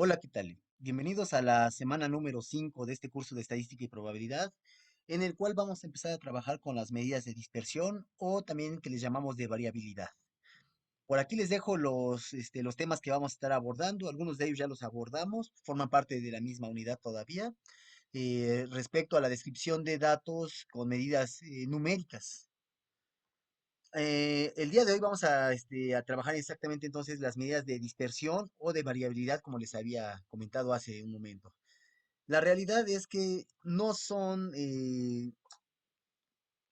Hola, ¿qué tal? Bienvenidos a la semana número 5 de este curso de estadística y probabilidad, en el cual vamos a empezar a trabajar con las medidas de dispersión o también que les llamamos de variabilidad. Por aquí les dejo los temas que vamos a estar abordando. Algunos de ellos ya los abordamos, forman parte de la misma unidad todavía. Respecto a la descripción de datos con medidas numéricas. El día de hoy vamos a trabajar exactamente entonces las medidas de dispersión o de variabilidad, como les había comentado hace un momento. La realidad es que no son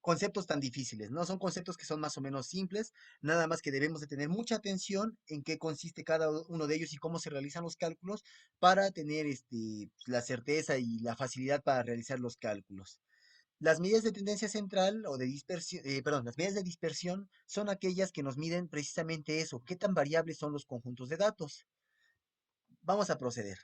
conceptos tan difíciles, ¿no? Son conceptos que son más o menos simples, nada más que debemos de tener mucha atención en qué consiste cada uno de ellos y cómo se realizan los cálculos para tener la certeza y la facilidad para realizar los cálculos. Las medidas de tendencia central o de dispersión, perdón, las medidas de dispersión son aquellas que nos miden precisamente eso, qué tan variables son los conjuntos de datos. Vamos a proceder.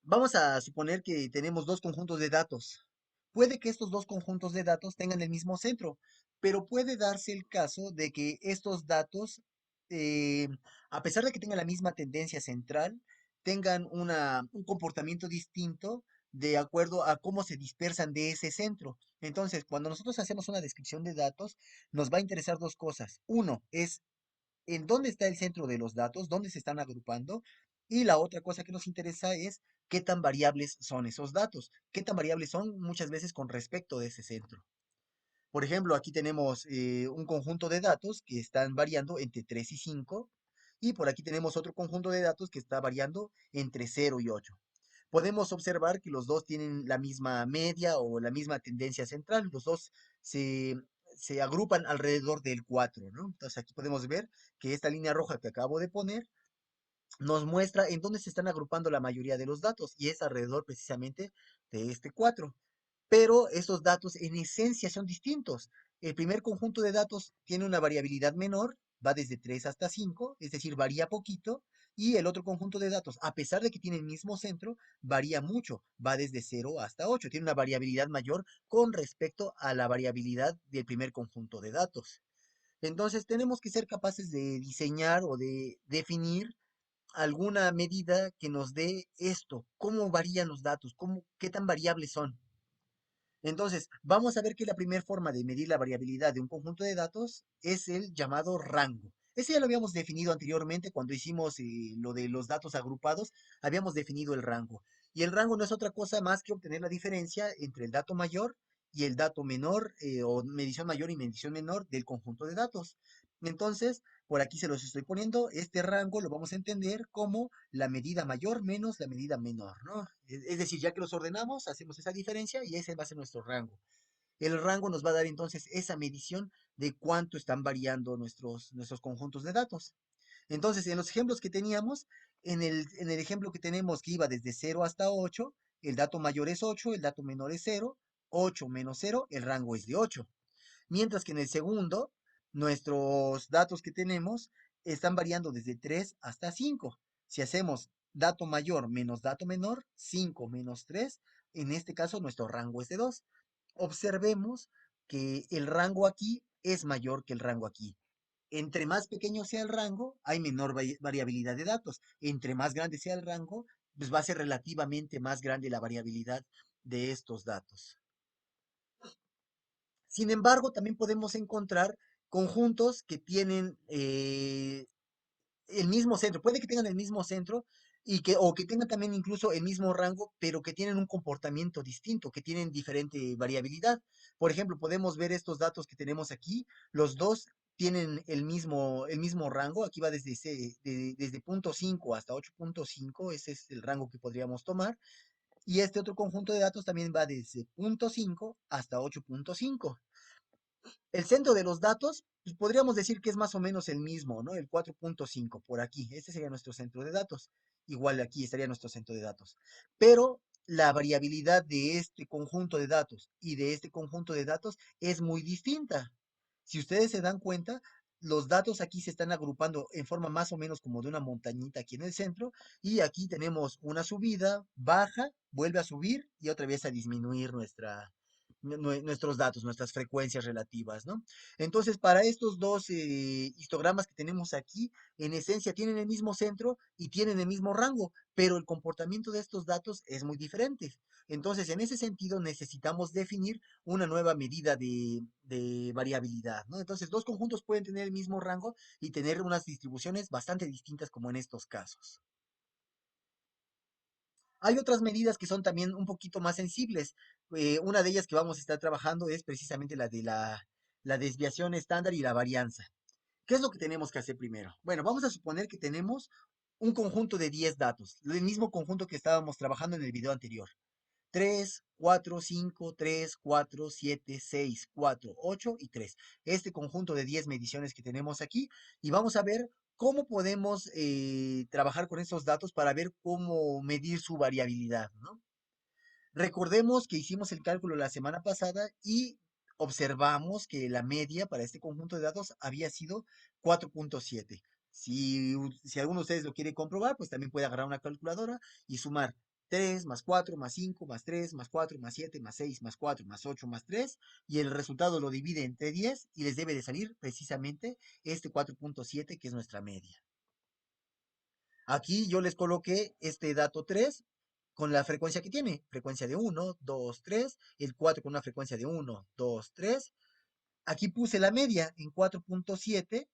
Vamos a suponer que tenemos dos conjuntos de datos. Puede que estos dos conjuntos de datos tengan el mismo centro, pero puede darse el caso de que estos datos, eh, a pesar de que tengan la misma tendencia central, tengan un comportamiento distinto de acuerdo a cómo se dispersan de ese centro. Entonces, cuando nosotros hacemos una descripción de datos, nos va a interesar dos cosas. Uno es en dónde está el centro de los datos, dónde se están agrupando. Y la otra cosa que nos interesa es qué tan variables son esos datos, qué tan variables son muchas veces con respecto de ese centro. Por ejemplo, aquí tenemos un conjunto de datos que están variando entre 3 y 5, y por aquí tenemos otro conjunto de datos que está variando entre 0 y 8. Podemos observar que los dos tienen la misma media o la misma tendencia central, los dos se, se agrupan alrededor del 4, ¿no? Entonces aquí podemos ver que esta línea roja que acabo de poner nos muestra en dónde se están agrupando la mayoría de los datos y es alrededor precisamente de este 4. Pero estos datos en esencia son distintos. El primer conjunto de datos tiene una variabilidad menor, va desde 3 hasta 5, es decir, varía poquito, y el otro conjunto de datos, a pesar de que tiene el mismo centro, varía mucho, va desde 0 hasta 8, tiene una variabilidad mayor con respecto a la variabilidad del primer conjunto de datos. Entonces tenemos que ser capaces de diseñar o de definir alguna medida que nos dé esto, cómo varían los datos, qué tan variables son. Entonces, vamos a ver que la primera forma de medir la variabilidad de un conjunto de datos es el llamado rango. Ese ya lo habíamos definido anteriormente cuando hicimos lo de los datos agrupados, habíamos definido el rango. Y el rango no es otra cosa más que obtener la diferencia entre el dato mayor y el dato menor, o medición mayor y medición menor del conjunto de datos. Entonces, por aquí se los estoy poniendo, este rango lo vamos a entender como la medida mayor menos la medida menor, ¿no? Es decir, ya que los ordenamos, hacemos esa diferencia y ese va a ser nuestro rango. El rango nos va a dar entonces esa medición de cuánto están variando nuestros conjuntos de datos. Entonces, en los ejemplos que teníamos, en el ejemplo que tenemos que iba desde 0 hasta 8, el dato mayor es 8, el dato menor es 0, 8 menos 0, el rango es de 8. Mientras que en el segundo, nuestros datos que tenemos están variando desde 3 hasta 5. Si hacemos dato mayor menos dato menor, 5 menos 3, en este caso nuestro rango es de 2. Observemos que el rango aquí es mayor que el rango aquí. Entre más pequeño sea el rango, hay menor variabilidad de datos. Entre más grande sea el rango, pues va a ser relativamente más grande la variabilidad de estos datos. Sin embargo, también podemos encontrar conjuntos que tienen el mismo centro. Puede que tengan el mismo centro o que tengan también incluso el mismo rango, pero que tienen un comportamiento distinto, que tienen diferente variabilidad. Por ejemplo, podemos ver estos datos que tenemos aquí. Los dos tienen el mismo rango. Aquí va desde punto 5 hasta 8.5. Ese es el rango que podríamos tomar. Y este otro conjunto de datos también va desde punto 5 hasta 8.5. El centro de los datos, pues podríamos decir que es más o menos el mismo, ¿no? El 4.5 por aquí. Este sería nuestro centro de datos. Igual aquí estaría nuestro centro de datos. Pero la variabilidad de este conjunto de datos y de este conjunto de datos es muy distinta. Si ustedes se dan cuenta, los datos aquí se están agrupando en forma más o menos como de una montañita aquí en el centro, y aquí tenemos una subida, baja, vuelve a subir y otra vez a disminuir nuestros datos, nuestras frecuencias relativas, ¿no? Entonces, para estos dos histogramas que tenemos aquí, en esencia tienen el mismo centro y tienen el mismo rango, pero el comportamiento de estos datos es muy diferente. Entonces, en ese sentido, necesitamos definir una nueva medida de variabilidad, ¿no? Entonces, dos conjuntos pueden tener el mismo rango y tener unas distribuciones bastante distintas como en estos casos. Hay otras medidas que son también un poquito más sensibles. Una de ellas que vamos a estar trabajando es precisamente la de la desviación estándar y la varianza. ¿Qué es lo que tenemos que hacer primero? Bueno, vamos a suponer que tenemos un conjunto de 10 datos, el mismo conjunto que estábamos trabajando en el video anterior. 3, 4, 5, 3, 4, 7, 6, 4, 8 y 3. Este conjunto de 10 mediciones que tenemos aquí y vamos a ver cómo podemos trabajar con estos datos para ver cómo medir su variabilidad, ¿no? Recordemos que hicimos el cálculo la semana pasada y observamos que la media para este conjunto de datos había sido 4.7. Si alguno de ustedes lo quiere comprobar, pues también puede agarrar una calculadora y sumar 3 más 4 más 5 más 3 más 4 más 7 más 6 más 4 más 8 más 3 y el resultado lo divide entre 10 y les debe de salir precisamente este 4.7 que es nuestra media. Aquí yo les coloqué este dato 3 con la frecuencia que tiene, frecuencia de 1, 2, 3, el 4 con una frecuencia de 1, 2, 3. Aquí puse la media en 4.7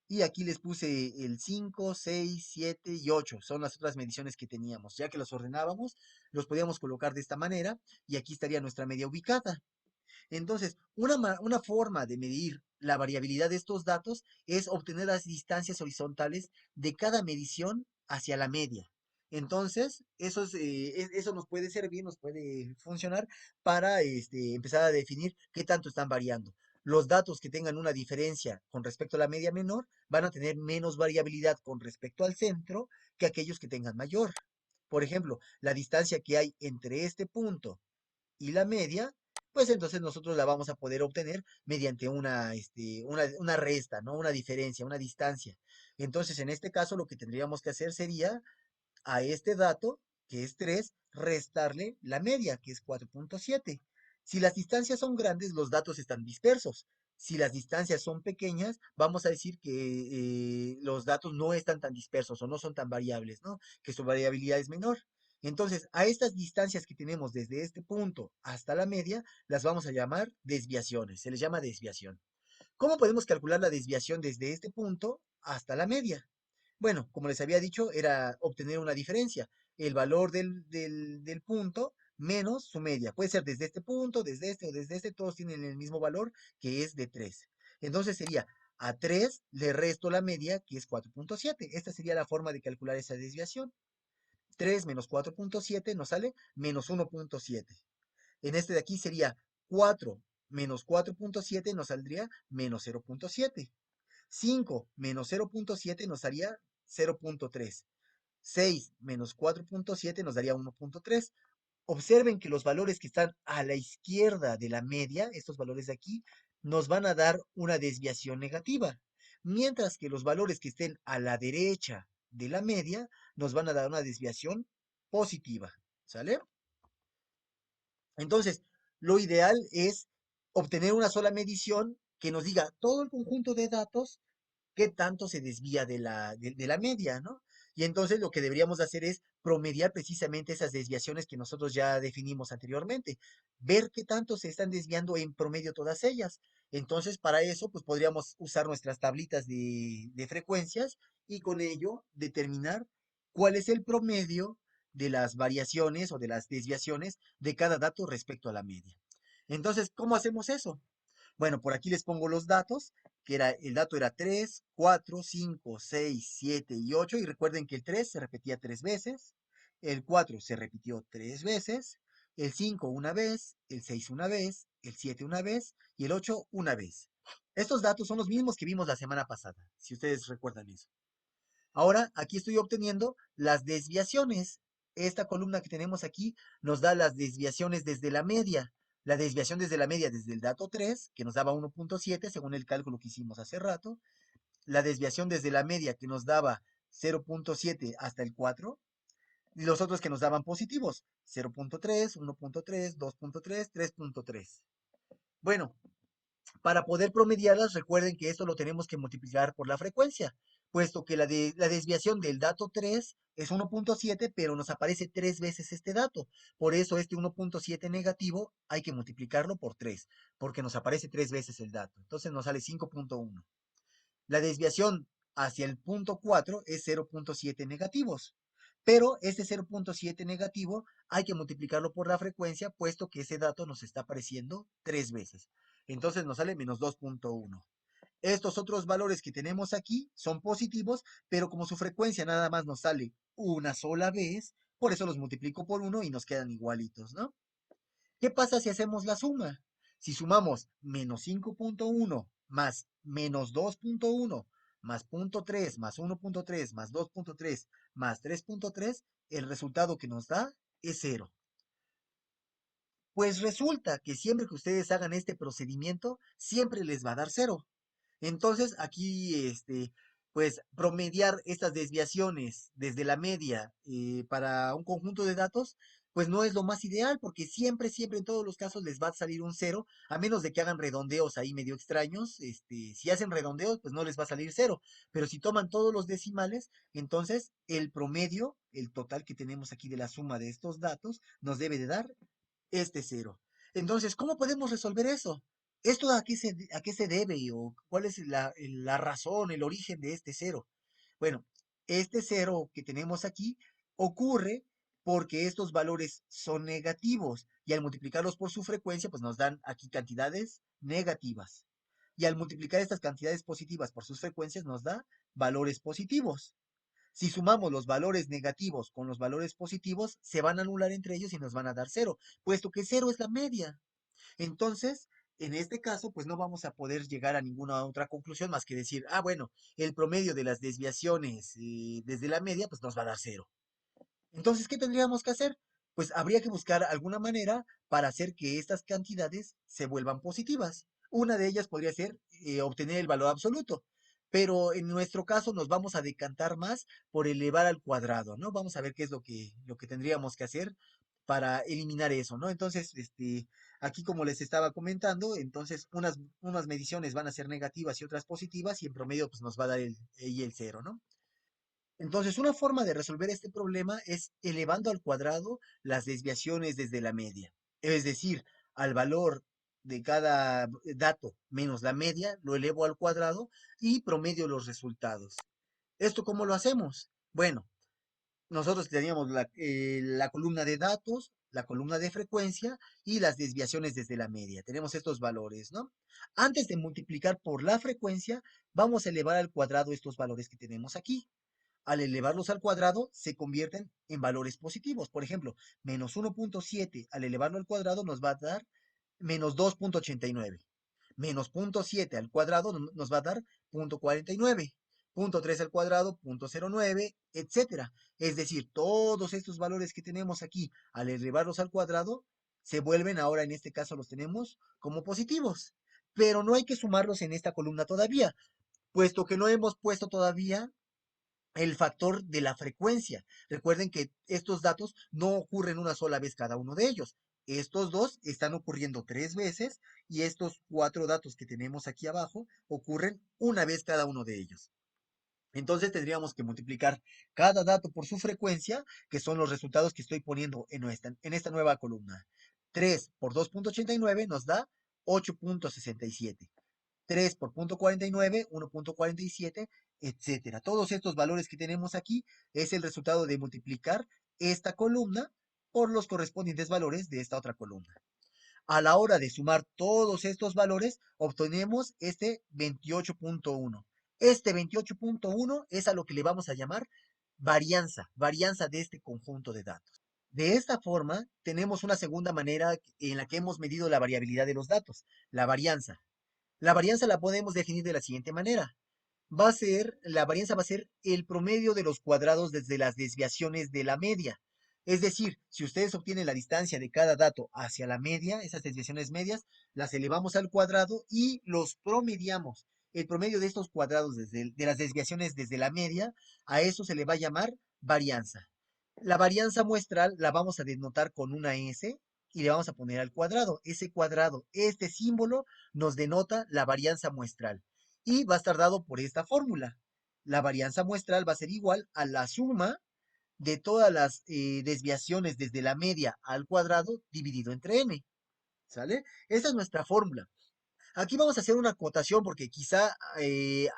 y aquí les puse el 5, 6, 7 y 8. Son las otras mediciones que teníamos. Ya que los ordenábamos, los podíamos colocar de esta manera y aquí estaría nuestra media ubicada. Entonces, una forma de medir la variabilidad de estos datos es obtener las distancias horizontales de cada medición hacia la media. Entonces, eso nos puede servir, nos puede funcionar para empezar a definir qué tanto están variando. Los datos que tengan una diferencia con respecto a la media menor van a tener menos variabilidad con respecto al centro que aquellos que tengan mayor. Por ejemplo, la distancia que hay entre este punto y la media, pues entonces nosotros la vamos a poder obtener mediante una resta, ¿no? Una diferencia, una distancia. Entonces, en este caso, lo que tendríamos que hacer sería a este dato, que es 3 restarle la media, que es 4.7. Si las distancias son grandes, los datos están dispersos. Si las distancias son pequeñas, vamos a decir que los datos no están tan dispersos o no son tan variables, ¿no? Que su variabilidad es menor. Entonces, a estas distancias que tenemos desde este punto hasta la media, las vamos a llamar desviaciones. Se les llama desviación. ¿Cómo podemos calcular la desviación desde este punto hasta la media? Bueno, como les había dicho, era obtener una diferencia, el valor del punto menos su media. Puede ser desde este punto, desde este o desde este, todos tienen el mismo valor, que es de 3. Entonces sería, a 3 le resto la media, que es 4.7. Esta sería la forma de calcular esa desviación. 3 menos 4.7 nos sale menos 1.7. En este de aquí sería 4 menos 4.7 nos saldría menos 0.7. 5 menos 0.7 nos daría 0.3. 6 menos 4.7 nos daría 1.3. Observen que los valores que están a la izquierda de la media, estos valores de aquí, nos van a dar una desviación negativa, mientras que los valores que estén a la derecha de la media nos van a dar una desviación positiva. ¿Sale? Entonces, lo ideal es obtener una sola medición que nos diga todo el conjunto de datos qué tanto se desvía de la media, ¿no? Y entonces lo que deberíamos hacer es promediar precisamente esas desviaciones que nosotros ya definimos anteriormente, ver qué tanto se están desviando en promedio todas ellas. Entonces, para eso, pues podríamos usar nuestras tablitas de frecuencias y con ello determinar cuál es el promedio de las variaciones o de las desviaciones de cada dato respecto a la media. Entonces, ¿cómo hacemos eso? Bueno, por aquí les pongo los datos, que el dato era 3, 4, 5, 6, 7 y 8. Y recuerden que el 3 se repetía 3 veces, el 4 se repitió 3 veces, el 5 una vez, el 6 una vez, el 7 una vez y el 8 una vez. Estos datos son los mismos que vimos la semana pasada, si ustedes recuerdan eso. Ahora, aquí estoy obteniendo las desviaciones. Esta columna que tenemos aquí nos da las desviaciones desde la media. La desviación desde la media desde el dato 3, que nos daba 1.7 según el cálculo que hicimos hace rato. La desviación desde la media que nos daba 0.7 hasta el 4. Y los otros que nos daban positivos, 0.3, 1.3, 2.3, 3.3. Bueno, para poder promediarlas, recuerden que esto lo tenemos que multiplicar por la frecuencia, puesto que la desviación del dato 3 es 1.7, pero nos aparece 3 veces este dato. Por eso este 1.7 negativo hay que multiplicarlo por 3, porque nos aparece 3 veces el dato. Entonces nos sale 5.1. La desviación hacia el punto 4 es 0.7 negativos. Pero este 0.7 negativo hay que multiplicarlo por la frecuencia, puesto que ese dato nos está apareciendo 3 veces. Entonces nos sale menos 2.1. Estos otros valores que tenemos aquí son positivos, pero como su frecuencia nada más nos sale una sola vez, por eso los multiplico por 1 y nos quedan igualitos, ¿no? ¿Qué pasa si hacemos la suma? Si sumamos menos 5.1 más menos 2.1 más 0.3 más 1.3 más 2.3 más 3.3, el resultado que nos da es cero. Pues resulta que siempre que ustedes hagan este procedimiento, siempre les va a dar cero. Entonces, aquí, pues, promediar estas desviaciones desde la media para un conjunto de datos, pues no es lo más ideal, porque siempre, siempre en todos los casos les va a salir un cero, a menos de que hagan redondeos ahí medio extraños. Si hacen redondeos, pues no les va a salir cero. Pero si toman todos los decimales, entonces el promedio, el total que tenemos aquí de la suma de estos datos, nos debe de dar este cero. Entonces, ¿cómo podemos resolver eso? ¿Esto a qué se debe o cuál es la razón, el origen de este cero? Bueno, este cero que tenemos aquí ocurre porque estos valores son negativos y al multiplicarlos por su frecuencia, pues nos dan aquí cantidades negativas. Y al multiplicar estas cantidades positivas por sus frecuencias nos da valores positivos. Si sumamos los valores negativos con los valores positivos, se van a anular entre ellos y nos van a dar cero, puesto que cero es la media. Entonces, en este caso, pues no vamos a poder llegar a ninguna otra conclusión más que decir, ah, bueno, el promedio de las desviaciones desde la media, pues nos va a dar cero. Entonces, ¿qué tendríamos que hacer? Pues habría que buscar alguna manera para hacer que estas cantidades se vuelvan positivas. Una de ellas podría ser obtener el valor absoluto, pero en nuestro caso nos vamos a decantar más por elevar al cuadrado, ¿no? Vamos a ver qué es lo que tendríamos que hacer para eliminar eso, ¿no? Entonces, aquí como les estaba comentando, entonces unas mediciones van a ser negativas y otras positivas y en promedio pues nos va a dar el cero, ¿no? Entonces, una forma de resolver este problema es elevando al cuadrado las desviaciones desde la media. Es decir, al valor de cada dato menos la media, lo elevo al cuadrado y promedio los resultados. ¿Esto cómo lo hacemos? Bueno, nosotros teníamos la columna de datos, la columna de frecuencia y las desviaciones desde la media. Tenemos estos valores, ¿no? Antes de multiplicar por la frecuencia, vamos a elevar al cuadrado estos valores que tenemos aquí. Al elevarlos al cuadrado, se convierten en valores positivos. Por ejemplo, menos 1.7 al elevarlo al cuadrado nos va a dar menos 2.89. Menos 0.7 al cuadrado nos va a dar 0.49. 0.3 al cuadrado, 0.09, etcétera. Es decir, todos estos valores que tenemos aquí, al elevarlos al cuadrado, se vuelven ahora, en este caso, los tenemos como positivos. Pero no hay que sumarlos en esta columna todavía, puesto que no hemos puesto todavía el factor de la frecuencia. Recuerden que estos datos no ocurren una sola vez cada uno de ellos. Estos dos están ocurriendo 3 veces y estos 4 datos que tenemos aquí abajo ocurren una vez cada uno de ellos. Entonces tendríamos que multiplicar cada dato por su frecuencia, que son los resultados que estoy poniendo en esta nueva columna. 3 por 2.89 nos da 8.67. 3 por 0.49, 1.47, etcétera. Todos estos valores que tenemos aquí es el resultado de multiplicar esta columna por los correspondientes valores de esta otra columna. A la hora de sumar todos estos valores, obtenemos este 28.1. Este 28.1 es a lo que le vamos a llamar varianza de este conjunto de datos. De esta forma, tenemos una segunda manera en la que hemos medido la variabilidad de los datos, la varianza. La varianza la podemos definir de la siguiente manera. La varianza va a ser el promedio de los cuadrados desde las desviaciones de la media. Es decir, si ustedes obtienen la distancia de cada dato hacia la media, esas desviaciones medias, las elevamos al cuadrado y los promediamos. El promedio de estos cuadrados de las desviaciones desde la media, a eso se le va a llamar varianza. La varianza muestral la vamos a denotar con una S y le vamos a poner al cuadrado. Ese cuadrado, este símbolo, nos denota la varianza muestral. Y va a estar dado por esta fórmula. La varianza muestral va a ser igual a la suma de todas las desviaciones desde la media al cuadrado dividido entre n. ¿Sale? Esa es nuestra fórmula. Aquí vamos a hacer una acotación porque quizá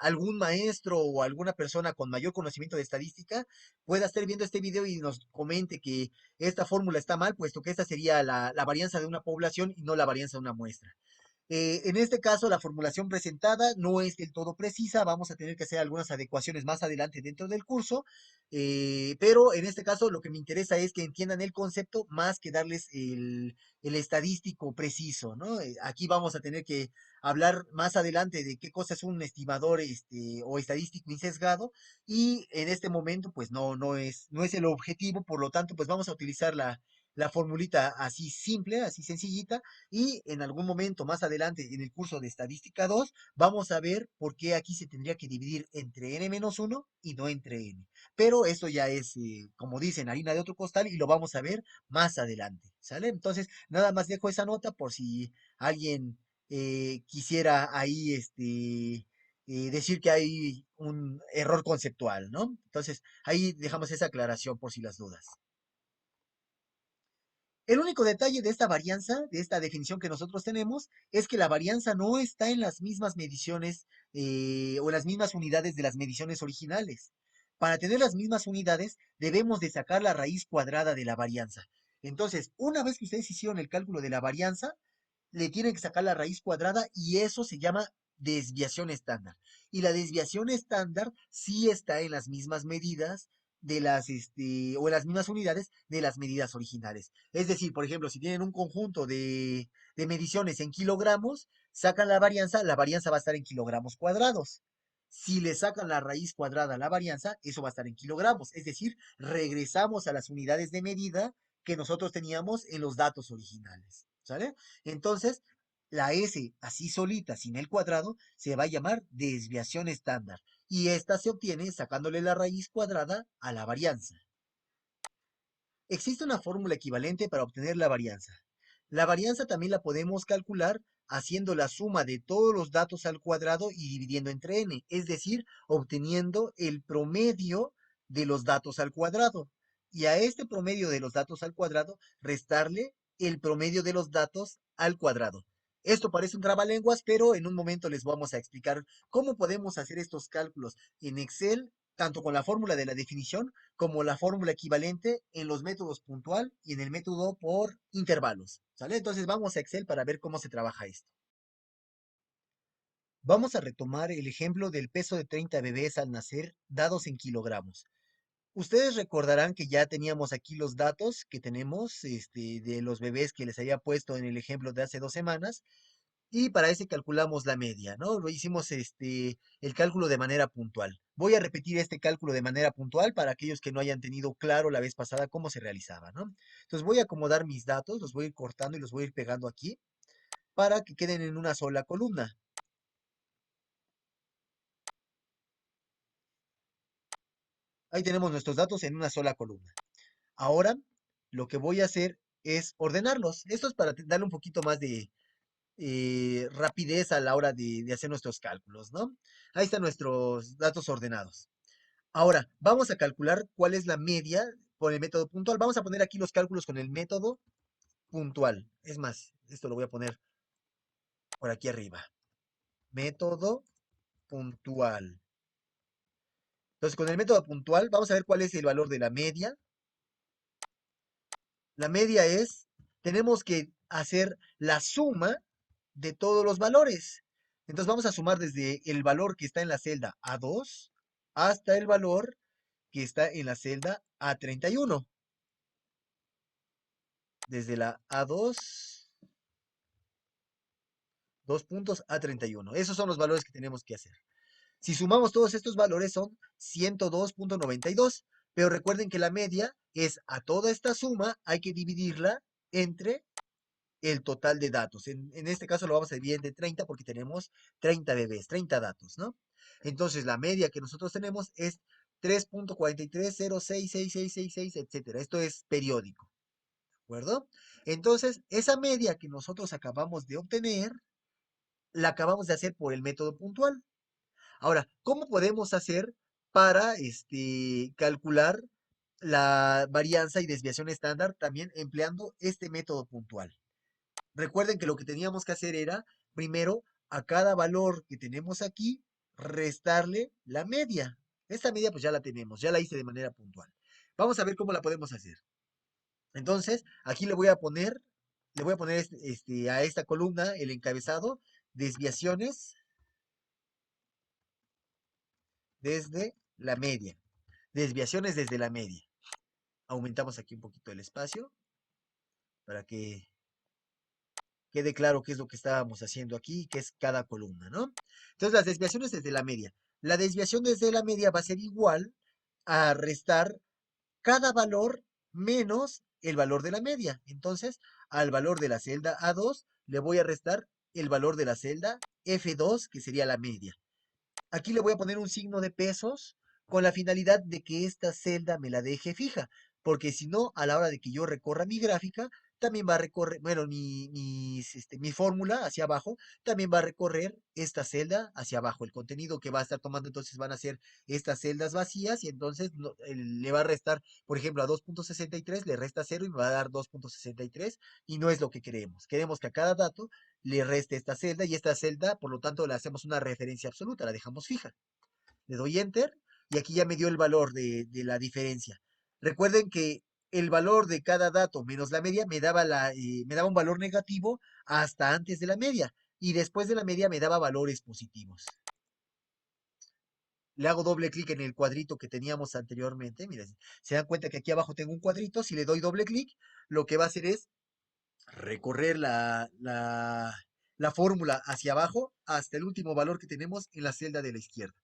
algún maestro o alguna persona con mayor conocimiento de estadística pueda estar viendo este video y nos comente que esta fórmula está mal, puesto que esta sería la varianza de una población y no la varianza de una muestra. En este caso, la formulación presentada no es del todo precisa, vamos a tener que hacer algunas adecuaciones más adelante dentro del curso, pero en este caso lo que me interesa es que entiendan el concepto más que darles el estadístico preciso, ¿no? Aquí vamos a tener que hablar más adelante de qué cosa es un estimador o estadístico insesgado y en este momento pues no es el objetivo, por lo tanto pues vamos a utilizar la formulita así simple, así sencillita, y en algún momento más adelante en el curso de estadística 2 vamos a ver por qué aquí se tendría que dividir entre n-1 y no entre n. Pero eso ya es, como dicen, harina de otro costal y lo vamos a ver más adelante, ¿sale? Entonces, nada más dejo esa nota por si alguien quisiera ahí decir que hay un error conceptual, ¿no? Entonces, ahí dejamos esa aclaración por si las dudas. El único detalle de esta varianza, de esta definición que nosotros tenemos, es que la varianza no está en las mismas mediciones o en las mismas unidades de las mediciones originales. Para tener las mismas unidades, debemos de sacar la raíz cuadrada de la varianza. Entonces, una vez que ustedes hicieron el cálculo de la varianza, le tienen que sacar la raíz cuadrada y eso se llama desviación estándar. Y la desviación estándar sí está en las mismas medidas o en las mismas unidades de las medidas originales. Es decir, por ejemplo, si tienen un conjunto de mediciones en kilogramos, sacan la varianza va a estar en kilogramos cuadrados. Si le sacan la raíz cuadrada a la varianza, eso va a estar en kilogramos. Es decir, regresamos a las unidades de medida que nosotros teníamos en los datos originales. ¿Sale? Entonces, la S así solita, sin el cuadrado, se va a llamar desviación estándar. Y esta se obtiene sacándole la raíz cuadrada a la varianza. Existe una fórmula equivalente para obtener la varianza. La varianza también la podemos calcular haciendo la suma de todos los datos al cuadrado y dividiendo entre n, es decir, obteniendo el promedio de los datos al cuadrado. Y a este promedio de los datos al cuadrado, restarle el promedio de los datos al cuadrado. Esto parece un trabalenguas, pero en un momento les vamos a explicar cómo podemos hacer estos cálculos en Excel, tanto con la fórmula de la definición como la fórmula equivalente en los métodos puntual y en el método por intervalos. ¿Sale? Entonces vamos a Excel para ver cómo se trabaja esto. Vamos a retomar el ejemplo del peso de 30 bebés al nacer dados en kilogramos. Ustedes recordarán que ya teníamos aquí los datos que tenemos de los bebés que les había puesto en el ejemplo de hace 2 semanas. Y para ese calculamos la media, ¿no? Lo hicimos el cálculo de manera puntual. Voy a repetir este cálculo de manera puntual para aquellos que no hayan tenido claro la vez pasada cómo se realizaba, ¿no? Entonces voy a acomodar mis datos, los voy a ir cortando y los voy a ir pegando aquí para que queden en una sola columna. Ahí tenemos nuestros datos en una sola columna. Ahora lo que voy a hacer es ordenarlos. Esto es para darle un poquito más de rapidez a la hora de hacer nuestros cálculos, ¿no? Ahí están nuestros datos ordenados. Ahora, vamos a calcular cuál es la media por el método puntual. Vamos a poner aquí los cálculos con el método puntual. Es más, esto lo voy a poner por aquí arriba. Método puntual. Entonces, con el método puntual, vamos a ver cuál es el valor de la media. La media tenemos que hacer la suma de todos los valores. Entonces, vamos a sumar desde el valor que está en la celda A2 hasta el valor que está en la celda A31. Desde la A2, 2 puntos A31. Esos son los valores que tenemos que hacer. Si sumamos todos estos valores son 102.92. Pero recuerden que la media es a toda esta suma, hay que dividirla entre el total de datos. En este caso lo vamos a dividir entre 30 porque tenemos 30 bebés, 30 datos, ¿no? Entonces la media que nosotros tenemos es 3.43066666, etcétera. Esto es periódico, ¿de acuerdo? Entonces, esa media que nosotros acabamos de obtener, la acabamos de hacer por el método puntual. Ahora, ¿cómo podemos hacer para calcular la varianza y desviación estándar también empleando este método puntual? Recuerden que lo que teníamos que hacer era, primero, a cada valor que tenemos aquí, restarle la media. Esta media pues ya la tenemos, ya la hice de manera puntual. Vamos a ver cómo la podemos hacer. Entonces, aquí le voy a poner a esta columna el encabezado, desviaciones desde la media. Desviaciones desde la media. Aumentamos aquí un poquito el espacio para que quede claro qué es lo que estábamos haciendo aquí, qué es cada columna, ¿no? Entonces, las desviaciones desde la media. La desviación desde la media va a ser igual a restar cada valor menos el valor de la media. Entonces, al valor de la celda A2 le voy a restar el valor de la celda F2, que sería la media. Aquí le voy a poner un signo de pesos con la finalidad de que esta celda me la deje fija, porque si no, a la hora de que yo recorra mi gráfica, también va a recorrer, bueno, mi fórmula hacia abajo, también va a recorrer esta celda hacia abajo. El contenido que va a estar tomando entonces van a ser estas celdas vacías y entonces le va a restar, por ejemplo, a 2.63 le resta 0 y me va a dar 2.63 y no es lo que queremos. Queremos que a cada dato le reste esta celda, por lo tanto, le hacemos una referencia absoluta, la dejamos fija. Le doy Enter y aquí ya me dio el valor de la diferencia. Recuerden que el valor de cada dato menos la media me daba un valor negativo hasta antes de la media y después de la media me daba valores positivos. Le hago doble clic en el cuadrito que teníamos anteriormente. Miren, se dan cuenta que aquí abajo tengo un cuadrito. Si le doy doble clic, lo que va a hacer es recorrer la fórmula hacia abajo hasta el último valor que tenemos en la celda de la izquierda.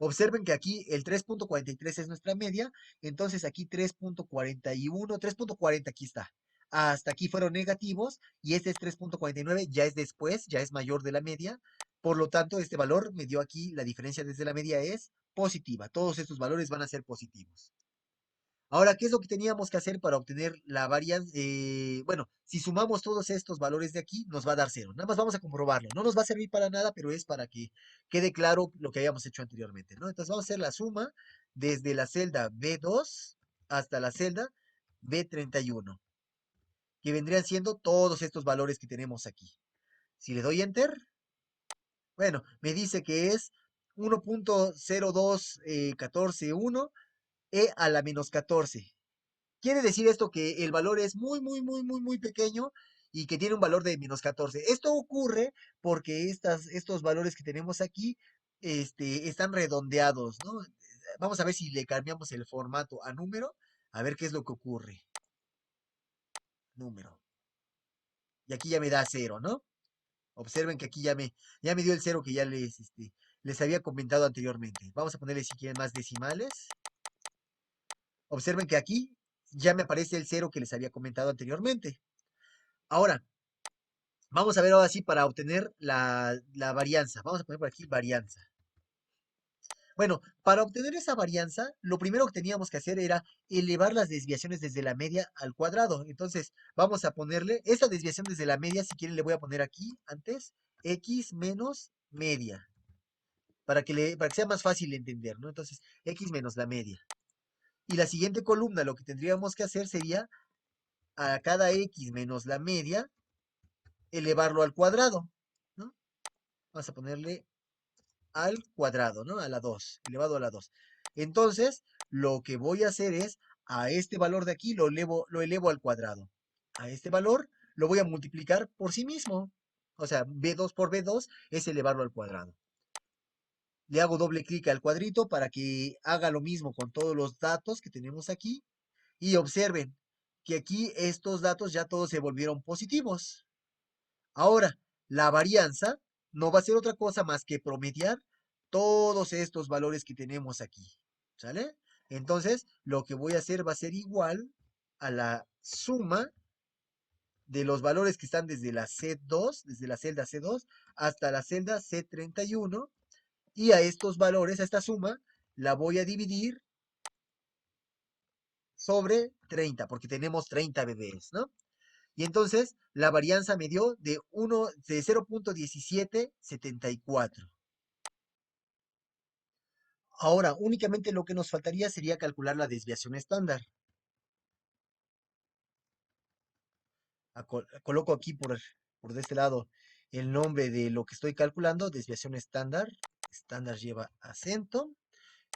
Observen que aquí el 3.43 es nuestra media, entonces aquí 3.41, 3.40 aquí está. Hasta aquí fueron negativos y este es 3.49, ya es después, ya es mayor de la media. Por lo tanto, este valor me dio aquí, la diferencia desde la media es positiva. Todos estos valores van a ser positivos. Ahora, ¿qué es lo que teníamos que hacer para obtener la varianza? Bueno, si sumamos todos estos valores de aquí, nos va a dar 0. Nada más vamos a comprobarlo. No nos va a servir para nada, pero es para que quede claro lo que habíamos hecho anteriormente, ¿no? Entonces vamos a hacer la suma desde la celda B2 hasta la celda B31, que vendrían siendo todos estos valores que tenemos aquí. Si le doy Enter, bueno, me dice que es 1.02141 e a la menos 14. Quiere decir esto que el valor es muy, muy, muy, muy, muy pequeño y que tiene un valor de menos 14. Esto ocurre porque estos valores que tenemos aquí están redondeados, ¿no? Vamos a ver si le cambiamos el formato a número, a ver qué es lo que ocurre. Número. Y aquí ya me da 0, ¿no? Observen que aquí ya me dio el 0 que ya les había comentado anteriormente. Vamos a ponerle si quieren más decimales. Observen que aquí ya me aparece el 0 que les había comentado anteriormente. Ahora, vamos a ver ahora sí para obtener la varianza. Vamos a poner por aquí varianza. Bueno, para obtener esa varianza, lo primero que teníamos que hacer era elevar las desviaciones desde la media al cuadrado. Entonces, vamos a ponerle esa desviación desde la media, si quieren le voy a poner aquí antes, x menos media, para que sea más fácil de entender, ¿no? Entonces, x menos la media. Y la siguiente columna, lo que tendríamos que hacer sería a cada x menos la media, elevarlo al cuadrado, ¿no? Vamos a ponerle al cuadrado, ¿no? A la 2, elevado a la 2. Entonces, lo que voy a hacer es, a este valor de aquí lo elevo al cuadrado. A este valor lo voy a multiplicar por sí mismo. O sea, B2 por B2 es elevarlo al cuadrado. Le hago doble clic al cuadrito para que haga lo mismo con todos los datos que tenemos aquí. Y observen que aquí estos datos ya todos se volvieron positivos. Ahora, la varianza no va a ser otra cosa más que promediar todos estos valores que tenemos aquí. ¿Sale? Entonces, lo que voy a hacer va a ser igual a la suma de los valores que están desde la C2, desde la celda C2 hasta la celda C31. Y a estos valores, a esta suma, la voy a dividir sobre 30, porque tenemos 30 bebés, ¿no? Y entonces la varianza me dio de 0.1774. Ahora, únicamente lo que nos faltaría sería calcular la desviación estándar. Coloco aquí por de este lado el nombre de lo que estoy calculando, desviación estándar. Estándar lleva acento.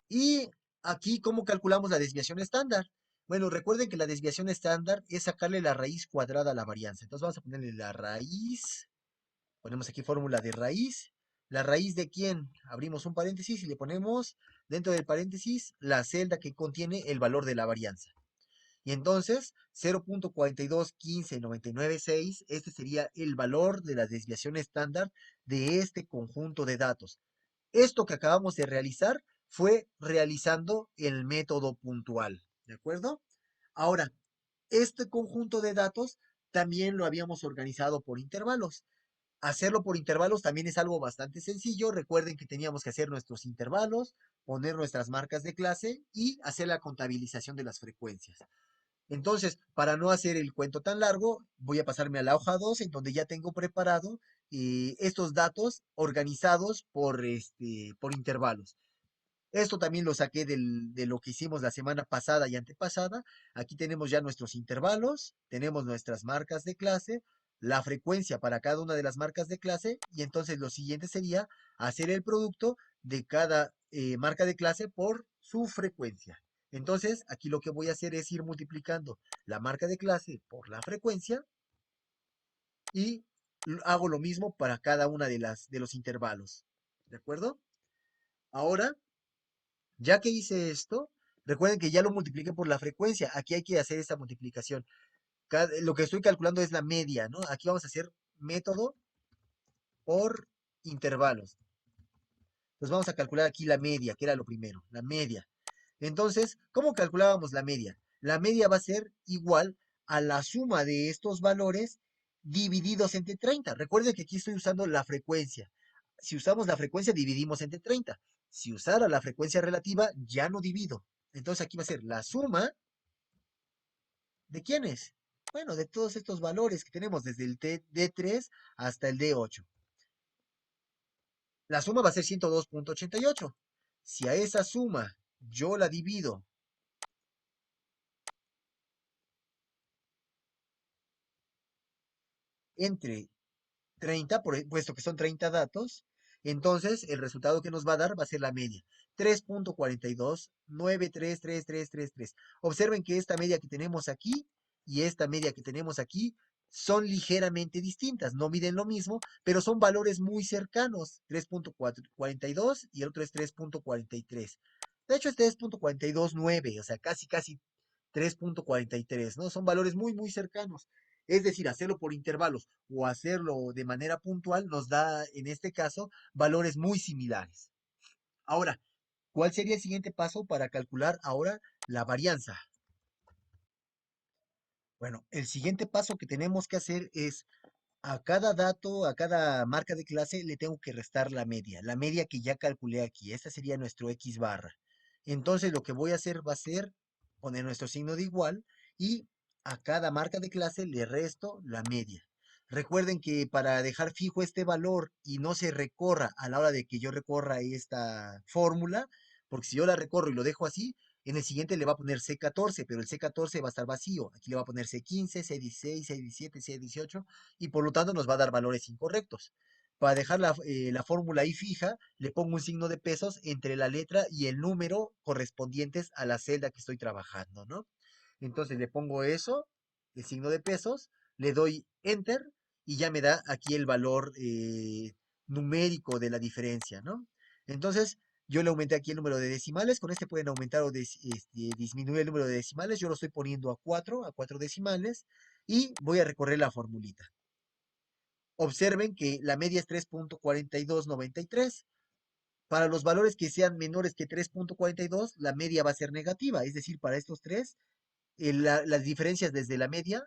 Y aquí, ¿cómo calculamos la desviación estándar? Bueno, recuerden que la desviación estándar es sacarle la raíz cuadrada a la varianza. Entonces vamos a ponerle la raíz. Ponemos aquí fórmula de raíz. ¿La raíz de quién? Abrimos un paréntesis y le ponemos dentro del paréntesis la celda que contiene el valor de la varianza. Y entonces 0.4215996, este sería el valor de la desviación estándar de este conjunto de datos. Esto que acabamos de realizar fue realizando el método puntual, ¿de acuerdo? Ahora, este conjunto de datos también lo habíamos organizado por intervalos. Hacerlo por intervalos también es algo bastante sencillo. Recuerden que teníamos que hacer nuestros intervalos, poner nuestras marcas de clase y hacer la contabilización de las frecuencias. Entonces, para no hacer el cuento tan largo, voy a pasarme a la hoja 2, en donde ya tengo preparado estos datos organizados por intervalos. Esto también lo saqué de lo que hicimos la semana pasada y antepasada. Aquí tenemos ya nuestros intervalos, tenemos nuestras marcas de clase, la frecuencia para cada una de las marcas de clase, y entonces lo siguiente sería hacer el producto de cada marca de clase por su frecuencia. Entonces, aquí lo que voy a hacer es ir multiplicando la marca de clase por la frecuencia y hago lo mismo para cada una de los intervalos. ¿De acuerdo? Ahora, ya que hice esto, recuerden que ya lo multipliqué por la frecuencia. Aquí hay que hacer esta multiplicación. Lo que estoy calculando es la media, ¿no? Aquí vamos a hacer método por intervalos. Entonces vamos a calcular aquí la media, que era lo primero, la media. Entonces, ¿cómo calculábamos la media? La media va a ser igual a la suma de estos valores divididos entre 30. Recuerden que aquí estoy usando la frecuencia. Si usamos la frecuencia, dividimos entre 30. Si usara la frecuencia relativa, ya no divido. Entonces aquí va a ser la suma ¿de quiénes? Bueno, de todos estos valores que tenemos desde el D3 hasta el D8. La suma va a ser 102.88. Si a esa suma yo la divido entre 30, puesto que son 30 datos, entonces el resultado que nos va a dar va a ser la media. 3.42933333. Observen que esta media que tenemos aquí y esta media que tenemos aquí son ligeramente distintas. No miden lo mismo, pero son valores muy cercanos. 3.42 y el otro es 3.43. De hecho, este es 3.429, o sea, casi 3.43, ¿no? Son valores muy cercanos. Es decir, hacerlo por intervalos o hacerlo de manera puntual nos da, en este caso, valores muy similares. Ahora, ¿cuál sería el siguiente paso para calcular ahora la varianza? Bueno, el siguiente paso que tenemos que hacer es a cada dato, a cada marca de clase, le tengo que restar la media que ya calculé aquí. Esta sería nuestro X barra. Entonces, lo que voy a hacer va a ser poner nuestro signo de igual y a cada marca de clase le resto la media. Recuerden que para dejar fijo este valor y no se recorra a la hora de que yo recorra esta fórmula, porque si yo la recorro y lo dejo así, en el siguiente le va a poner C14, pero el C14 va a estar vacío. Aquí le va a poner C15, C16, C17, C18 y por lo tanto nos va a dar valores incorrectos. Para dejar la fórmula ahí fija, le pongo un signo de pesos entre la letra y el número correspondientes a la celda que estoy trabajando, ¿no? Entonces le pongo eso, el signo de pesos, le doy enter y ya me da aquí el valor numérico de la diferencia, ¿no? Entonces, yo le aumenté aquí el número de decimales, con este pueden aumentar o disminuir el número de decimales, yo lo estoy poniendo a 4 decimales, y voy a recorrer la formulita. Observen que la media es 3.4293. Para los valores que sean menores que 3.42, la media va a ser negativa, es decir, para estos tres, las diferencias desde la media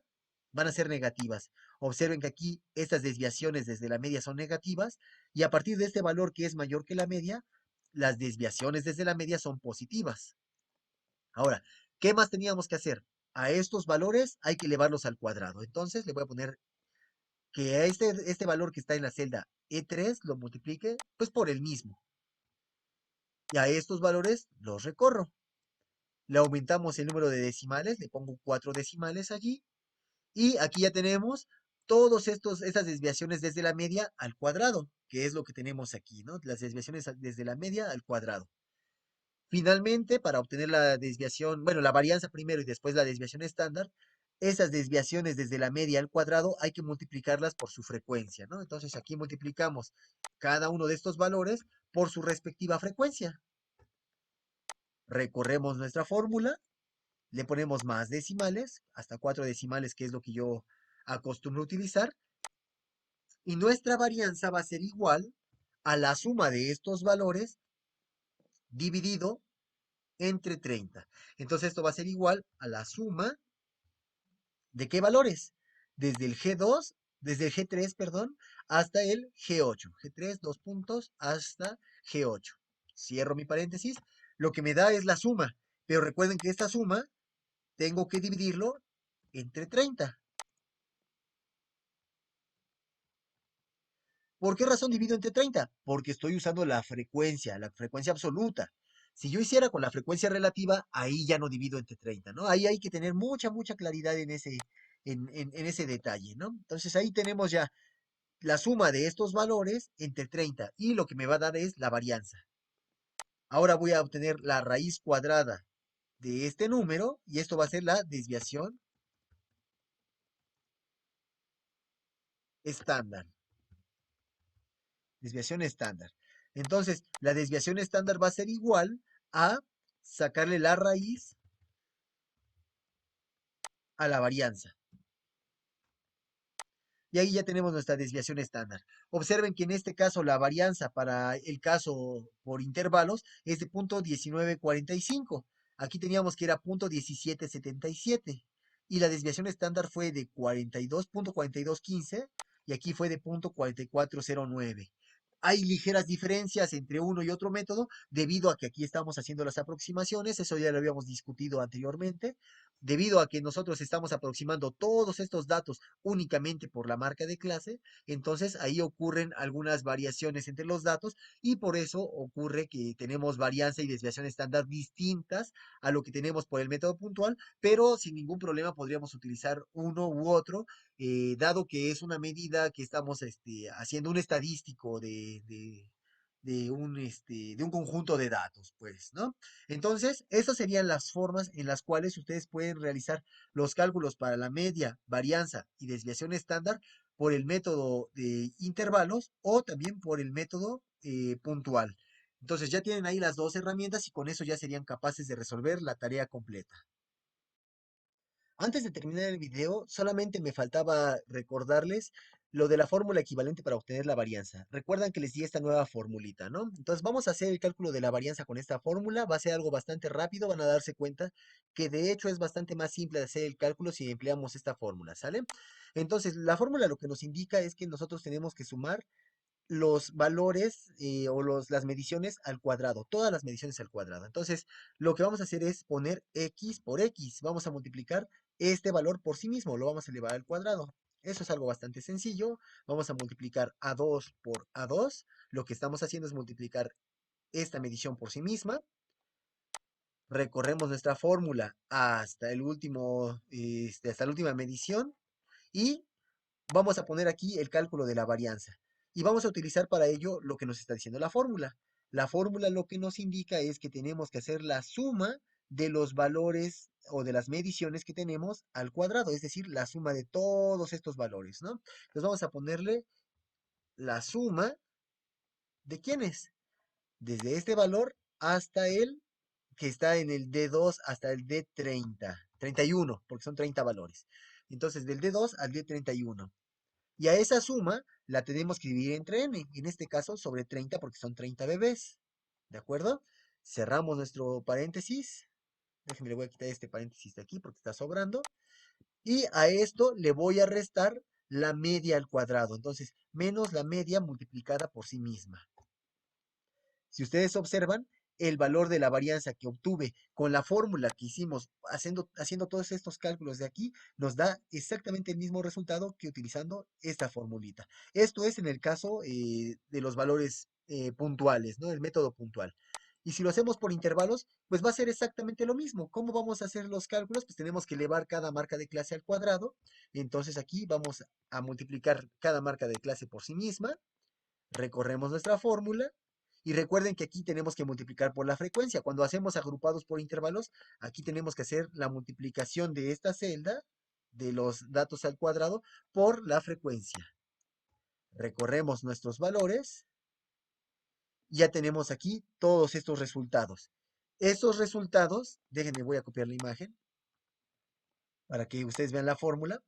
van a ser negativas. Observen que aquí estas desviaciones desde la media son negativas y a partir de este valor que es mayor que la media, las desviaciones desde la media son positivas. Ahora, ¿qué más teníamos que hacer? A estos valores hay que elevarlos al cuadrado. Entonces le voy a poner que a este valor que está en la celda E3 lo multiplique pues por el mismo. Y a estos valores los recorro. Le aumentamos el número de decimales, le pongo 4 decimales allí. Y aquí ya tenemos todas estas desviaciones desde la media al cuadrado, que es lo que tenemos aquí, ¿no? Las desviaciones desde la media al cuadrado. Finalmente, para obtener la desviación, bueno, la varianza primero y después la desviación estándar, esas desviaciones desde la media al cuadrado hay que multiplicarlas por su frecuencia, ¿no? Entonces aquí multiplicamos cada uno de estos valores por su respectiva frecuencia. Recorremos nuestra fórmula, le ponemos más decimales, hasta 4 decimales, que es lo que yo acostumbro utilizar, y nuestra varianza va a ser igual a la suma de estos valores dividido entre 30. Entonces esto va a ser igual a la suma de qué valores, desde el G2, desde el G3, perdón, hasta el G8. G3, dos puntos, hasta G8. Cierro mi paréntesis. Lo que me da es la suma, pero recuerden que esta suma tengo que dividirlo entre 30. ¿Por qué razón divido entre 30? Porque estoy usando la frecuencia absoluta. Si yo hiciera con la frecuencia relativa, ahí ya no divido entre 30, ¿no? Ahí hay que tener mucha claridad en ese detalle, ¿no? Entonces ahí tenemos ya la suma de estos valores entre 30 y lo que me va a dar es la varianza. Ahora voy a obtener la raíz cuadrada de este número y esto va a ser la desviación estándar. Desviación estándar. Entonces, la desviación estándar va a ser igual a sacarle la raíz a la varianza. Y ahí ya tenemos nuestra desviación estándar. Observen que en este caso la varianza para el caso por intervalos es de 0.1945. Aquí teníamos que era 0.1777. Y la desviación estándar fue de 42.4215 y aquí fue de 0.4409. Hay ligeras diferencias entre uno y otro método debido a que aquí estamos haciendo las aproximaciones, eso ya lo habíamos discutido anteriormente, debido a que nosotros estamos aproximando todos estos datos únicamente por la marca de clase, entonces ahí ocurren algunas variaciones entre los datos y por eso ocurre que tenemos varianza y desviación estándar distintas a lo que tenemos por el método puntual, pero sin ningún problema podríamos utilizar uno u otro, dado que es una medida que estamos haciendo un estadístico de un conjunto de datos, pues, ¿no? Entonces, esas serían las formas en las cuales ustedes pueden realizar los cálculos para la media, varianza y desviación estándar por el método de intervalos o también por el método puntual. Entonces ya tienen ahí las dos herramientas y con eso ya serían capaces de resolver la tarea completa. Antes de terminar el video, solamente me faltaba recordarles lo de la fórmula equivalente para obtener la varianza. Recuerdan que les di esta nueva formulita, ¿no? Entonces vamos a hacer el cálculo de la varianza con esta fórmula. Va a ser algo bastante rápido, van a darse cuenta que de hecho es bastante más simple de hacer el cálculo si empleamos esta fórmula, ¿sale? Entonces la fórmula lo que nos indica es que nosotros tenemos que sumar los valores las mediciones al cuadrado, todas las mediciones al cuadrado. Entonces, lo que vamos a hacer es poner x por x. Vamos a multiplicar este valor por sí mismo, lo vamos a elevar al cuadrado. Eso es algo bastante sencillo. Vamos a multiplicar a2 por a2. Lo que estamos haciendo es multiplicar esta medición por sí misma. Recorremos nuestra fórmula hasta el último, hasta la última medición y vamos a poner aquí el cálculo de la varianza. Y vamos a utilizar para ello lo que nos está diciendo la fórmula. La fórmula lo que nos indica es que tenemos que hacer la suma de los valores o de las mediciones que tenemos al cuadrado, es decir, la suma de todos estos valores, ¿no? Entonces vamos a ponerle la suma de quiénes, desde este valor hasta el que está en el D2 hasta el D30, 31, porque son 30 valores. Entonces, del D2 al D31. Y a esa suma la tenemos que dividir entre n, en este caso sobre 30 porque son 30 bebés. ¿De acuerdo? Cerramos nuestro paréntesis. Déjenme, le voy a quitar este paréntesis de aquí porque está sobrando. Y a esto le voy a restar la media al cuadrado. Entonces, menos la media multiplicada por sí misma. Si ustedes observan, el valor de la varianza que obtuve con la fórmula que hicimos haciendo todos estos cálculos de aquí, nos da exactamente el mismo resultado que utilizando esta formulita. Esto es en el caso de los valores puntuales, ¿no? El método puntual. Y si lo hacemos por intervalos, pues va a ser exactamente lo mismo. ¿Cómo vamos a hacer los cálculos? Pues tenemos que elevar cada marca de clase al cuadrado. Entonces aquí vamos a multiplicar cada marca de clase por sí misma. Recorremos nuestra fórmula. Y recuerden que aquí tenemos que multiplicar por la frecuencia. Cuando hacemos agrupados por intervalos, aquí tenemos que hacer la multiplicación de esta celda, de los datos al cuadrado, por la frecuencia. Recorremos nuestros valores. Ya tenemos aquí todos estos resultados. Estos resultados, déjenme, voy a copiar la imagen para que ustedes vean la fórmula.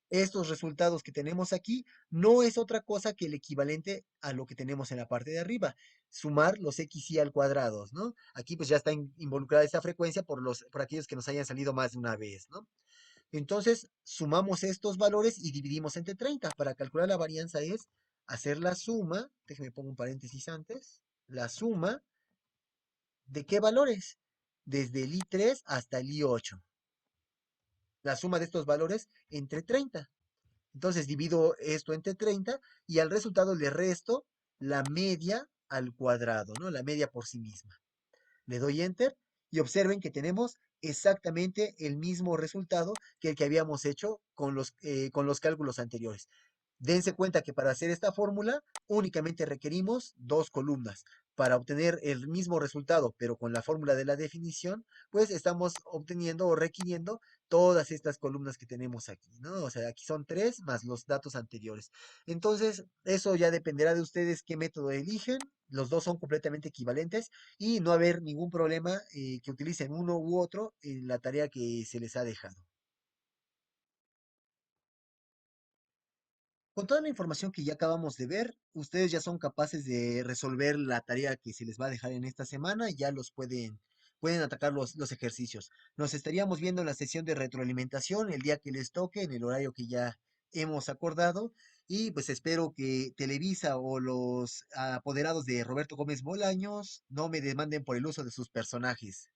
Estos resultados que tenemos aquí no es otra cosa que el equivalente a lo que tenemos en la parte de arriba, sumar los x y al cuadrado, ¿no? Aquí pues ya está involucrada esta frecuencia por aquellos que nos hayan salido más de una vez, ¿no? Entonces, sumamos estos valores y dividimos entre 30. Para calcular la varianza es hacer la suma, déjenme pongo un paréntesis antes, la suma de qué valores, desde el I3 hasta el I8. La suma de estos valores entre 30. Entonces divido esto entre 30 y al resultado le resto la media al cuadrado, ¿no? La media por sí misma. Le doy enter y observen que tenemos exactamente el mismo resultado que el que habíamos hecho con los cálculos anteriores. Dense cuenta que para hacer esta fórmula únicamente requerimos dos columnas. Para obtener el mismo resultado, pero con la fórmula de la definición, pues estamos obteniendo o requiriendo todas estas columnas que tenemos aquí, ¿no? O sea, aquí son tres más los datos anteriores. Entonces, eso ya dependerá de ustedes qué método eligen. Los dos son completamente equivalentes y no haber ningún problema que utilicen uno u otro en la tarea que se les ha dejado. Con toda la información que ya acabamos de ver, ustedes ya son capaces de resolver la tarea que se les va a dejar en esta semana y ya pueden atacar los ejercicios. Nos estaríamos viendo en la sesión de retroalimentación el día que les toque, en el horario que ya hemos acordado. Y pues espero que Televisa o los apoderados de Roberto Gómez Bolaños no me demanden por el uso de sus personajes,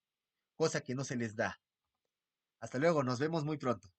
cosa que no se les da. Hasta luego, nos vemos muy pronto.